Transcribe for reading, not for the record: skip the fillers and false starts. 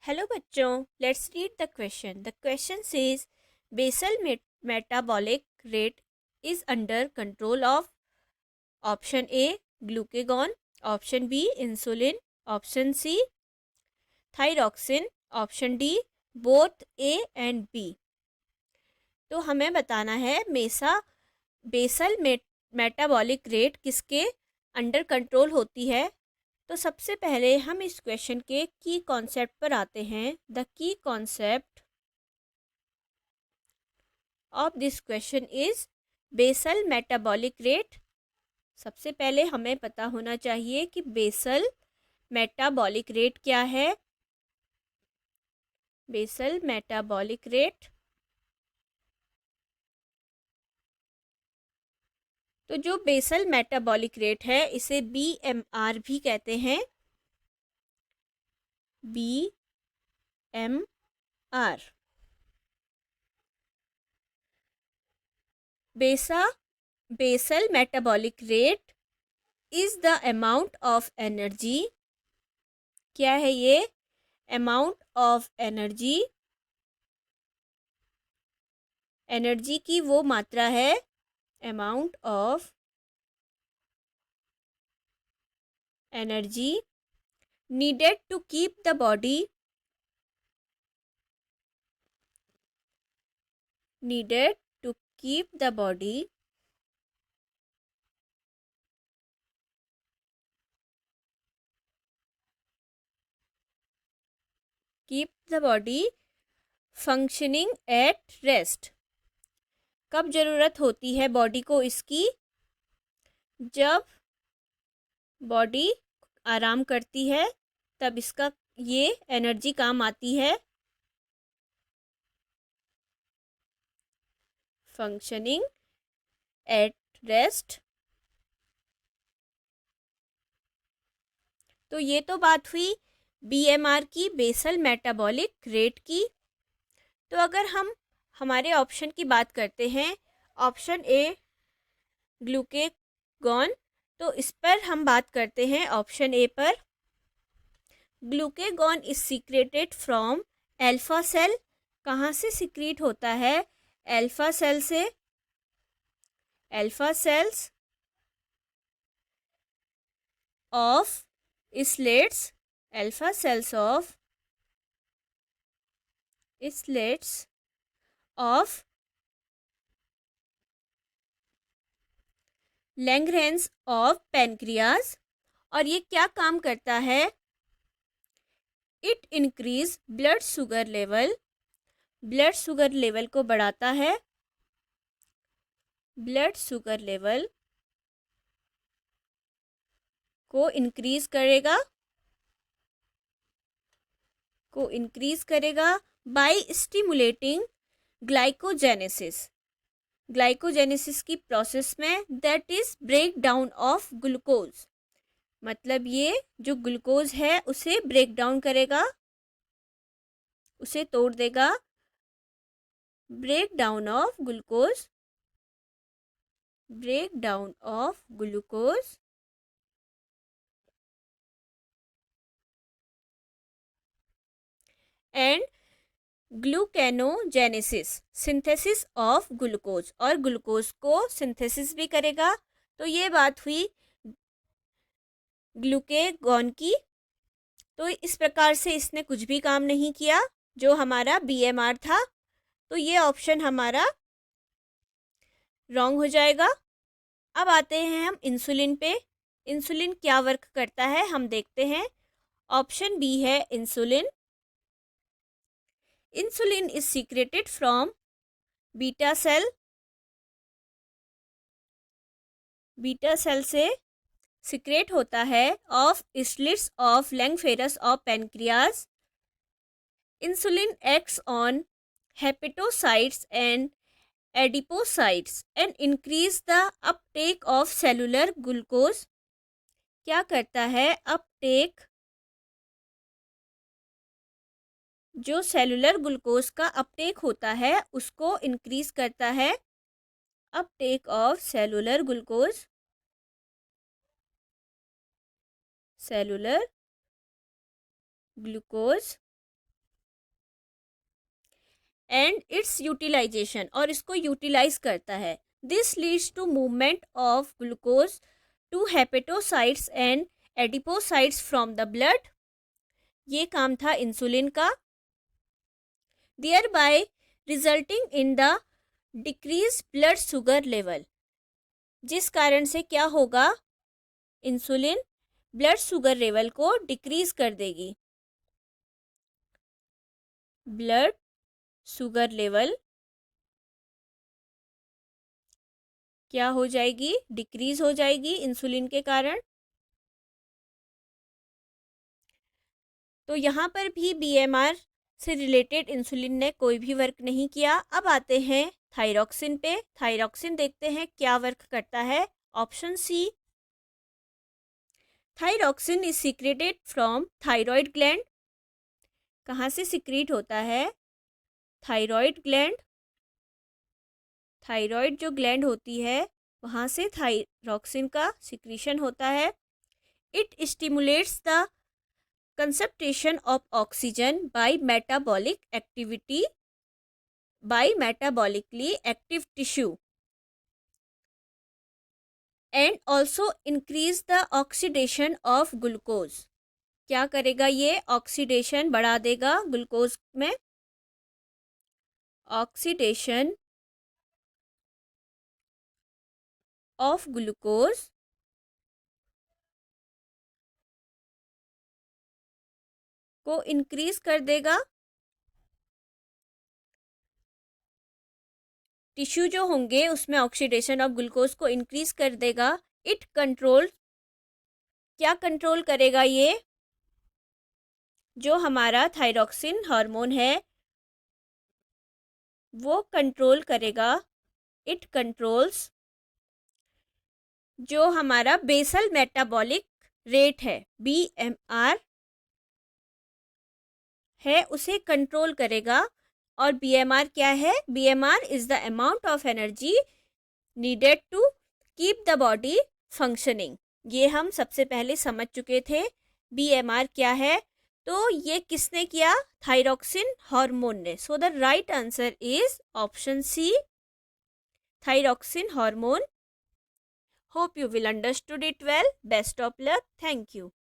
Hello बच्चों, let's read the question. The question says basal metabolic rate is under control of option A glucagon, option B insulin, option C thyroxine, option D both A and B. तो हमें बताना है basal metabolic rate किसके under control होती है. तो सबसे पहले हम इस क्वेश्चन के की कॉन्सेप्ट पर आते हैं. The key concept of this question is basal metabolic rate. सबसे पहले हमें पता होना चाहिए कि बेसल मेटाबॉलिक रेट क्या है. बेसल मेटाबॉलिक रेट, तो जो बेसल मेटाबॉलिक रेट है इसे BMR भी कहते हैं. BMR basal metabolic rate is the amount of energy. क्या है ये? Amount of energy. एनर्जी की वो मात्रा है. Amount of energy needed to keep the body needed to keep the body keep the body functioning at rest. कब ज़रूरत होती है बॉडी को इसकी? जब बॉडी आराम करती है तब इसका ये एनर्जी काम आती है. Functioning at rest. तो ये तो बात हुई BMR की, बेसल मेटाबॉलिक रेट की. तो अगर हम हमारे ऑप्शन की बात करते हैं, ऑप्शन ए ग्लूकेगॉन, तो इस पर हम बात करते हैं ऑप्शन ए पर. Glucagon is secreted from alpha cell. कहाँ से सीक्रेट होता है? अल्फा सेल से. Alpha cells of isletes. Alpha cells of isletes of Langerhans of pancreas. और ये क्या काम करता है? It increase blood sugar level. Blood sugar level को बढ़ाता है. ब्लड शुगर लेवल को इंक्रीज करेगा बाय स्टिमुलेटिंग ग्लाइकोजेनेसिस. ग्लाइकोजेनेसिस की प्रोसेस में, that is break down of glucose. मतलब ये जो ग्लूकोज है उसे ब्रेक डाउन करेगा, उसे तोड़ देगा. Break down of glucose. Break down of glucose and gluconeogenesis, synthesis of glucose. और ग्लूकोज को सिंथेसिस भी करेगा. तो ये बात हुई ग्लूकेगॉन की. तो इस प्रकार से इसने कुछ भी काम नहीं किया जो हमारा BMR था. तो ये ऑप्शन हमारा रॉन्ग हो जाएगा. अब आते हैं हम इंसुलिन पे. इंसुलिन क्या वर्क करता है हम देखते हैं. ऑप्शन बी है insulin. Insulin is secreted from beta cell. Beta cell से सीक्रेट होता है of isletes of Langerhans of pancreas. Insulin acts on hepatocytes and adipocytes and increase the uptake of cellular glucose. क्या करता है? Uptake, जो cellular glucose का Uptake होता है उसको इंक्रीज करता है. Uptake of cellular glucose. Cellular glucose and its utilisation, और इसको यूटिलाइज करता है. This leads to movement of glucose to hepatocytes and adipocytes from the blood. ये काम था इंसुलिन का. thereby resulting in the decreased blood sugar level. जिस कारण से क्या होगा, इंसुलिन ब्लड शुगर लेवल को डिक्रीज कर देगी. ब्लड शुगर लेवल क्या हो जाएगी, डिक्रीज हो जाएगी इंसुलिन के कारण. तो यहाँ पर भी बीएमआर से रिलेटेड इंसुलिन ने कोई भी वर्क नहीं किया. अब आते हैं थायरॉक्सिन पे. थायरॉक्सिन देखते हैं क्या वर्क करता है. Option C, thyroxine is secreted from thyroid gland. कहाँ से सीक्रेट होता है, थायराइड ग्लैंड. थायराइड जो ग्लैंड होती है वहाँ से थायरॉक्सिन का सिक्रीशन होता है. It stimulates the concentration of oxygen by metabolically active tissue and also increase the oxidation of glucose. क्या करेगा ये, ऑक्सीडेशन बढ़ा देगा ग्लूकोज में. ऑक्सीडेशन ऑफ ग्लूकोज को इंक्रीज कर देगा. टिश्यू जो होंगे उसमें ऑक्सीडेशन ऑफ ग्लूकोज को इंक्रीज कर देगा. इट कंट्रोल, क्या कंट्रोल करेगा ये, जो हमारा थायरॉक्सिन हार्मोन है वो कंट्रोल करेगा. इट कंट्रोल्स जो हमारा बेसल मेटाबॉलिक रेट है, बीएमआर है, उसे कंट्रोल करेगा. और बीएमआर क्या है, BMR is the amount of energy needed to keep the body functioning. ये हम सबसे पहले समझ चुके थे बीएमआर क्या है. तो ये किसने किया, थायरॉक्सिन हार्मोन ने. So the right answer is option C, thyroxine hormone. Hope you will understood it well. Best of luck. Thank you.